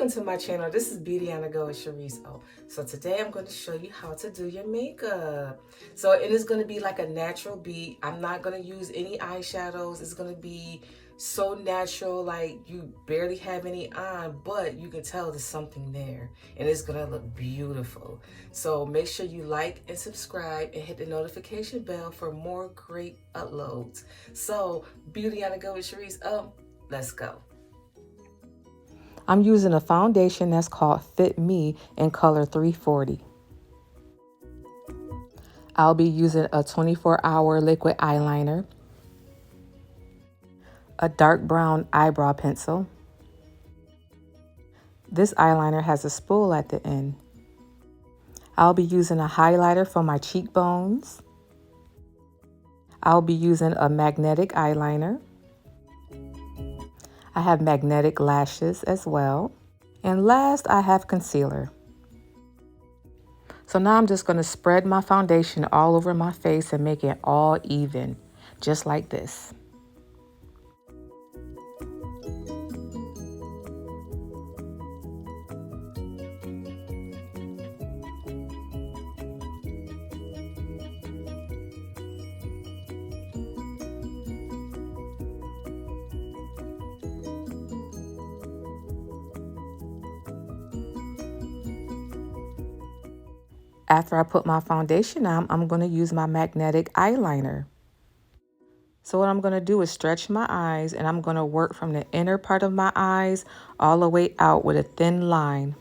welcome to my channel. This is Beauty on the Go with Sherese. So today I'm going to show you how to do your makeup. So it is going to be like a natural beat. I'm not going to use any eyeshadows. It's going to be so natural, like you barely have any on, but you can tell there's something there and it's going to look beautiful. So make sure you like and subscribe and hit the notification bell for more great uploads. So Beauty on the Go with Sherese. Let's go. I'm using a foundation that's called Fit Me in color 340. I'll be using a 24-hour liquid eyeliner, a dark brown eyebrow pencil. This eyeliner has a spool at the end. I'll be using a highlighter for my cheekbones. I'll be using a magnetic eyeliner. I have magnetic lashes as well. And last, I have concealer. So now I'm just going to spread my foundation all over my face and make it all even, just like this. After I put my foundation on, I'm going to use my magnetic eyeliner. So what I'm going to do is stretch my eyes, and I'm going to work from the inner part of my eyes all the way out with a thin line.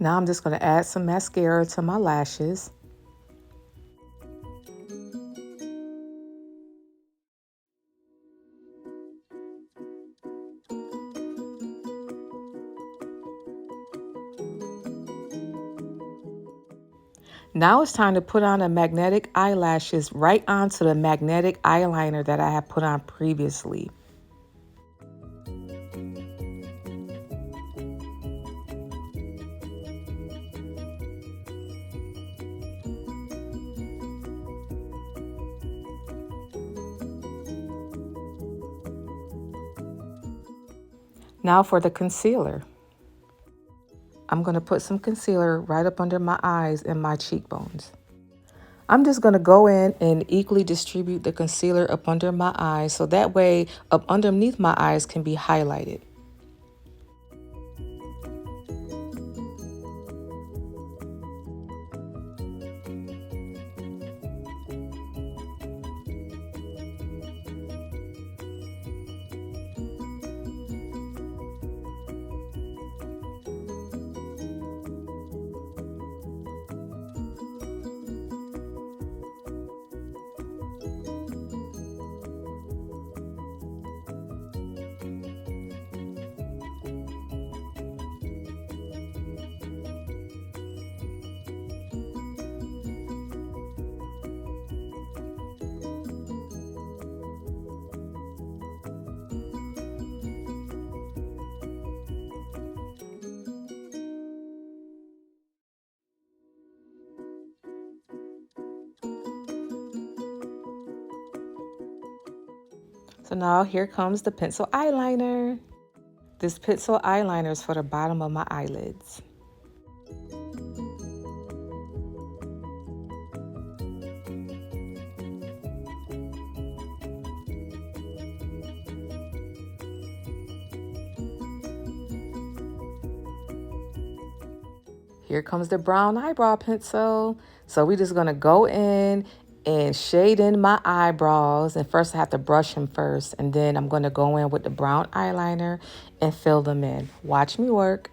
Now I'm just going to add some mascara to my lashes. Now it's time to put on the magnetic eyelashes right onto the magnetic eyeliner that I have put on previously. Now for the concealer. I'm going to put some concealer right up under my eyes and my cheekbones. I'm just going to go in and equally distribute the concealer up under my eyes so that way up underneath my eyes can be highlighted. So now here comes the pencil eyeliner. This pencil eyeliner is for the bottom of my eyelids. Here comes the brown eyebrow pencil. So we're just gonna go in and shade in my eyebrows. And first I have to brush them first. And then I'm gonna go in with the brown eyeliner and fill them in. Watch me work.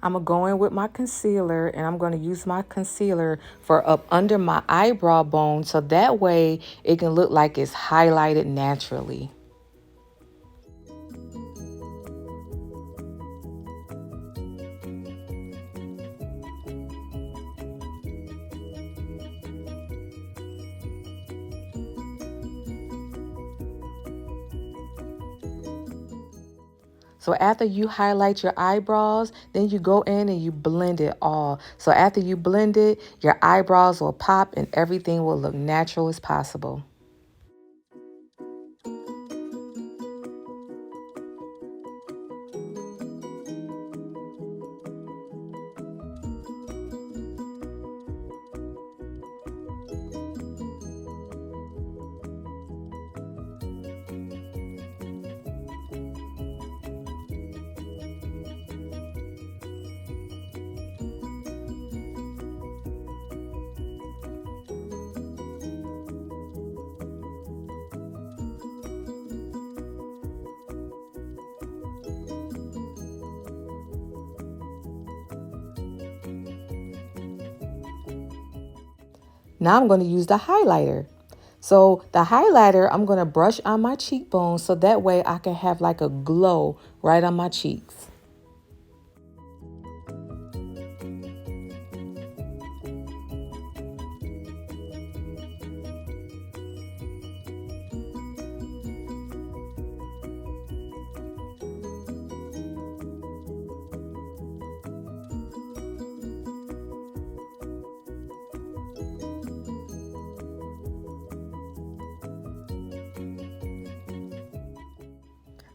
I'm going to go in with my concealer, and I'm going to use my concealer for up under my eyebrow bone, so that way it can look like it's highlighted naturally. So after you highlight your eyebrows, then you go in and you blend it all. So after you blend it, your eyebrows will pop and everything will look natural as possible. Now I'm going to use the highlighter. So the highlighter, I'm going to brush on my cheekbones so that way I can have like a glow right on my cheeks.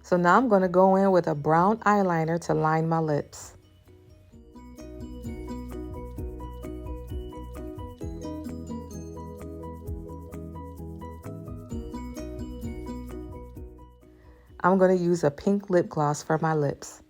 So now I'm going to go in with a brown eyeliner to line my lips. I'm going to use a pink lip gloss for my lips.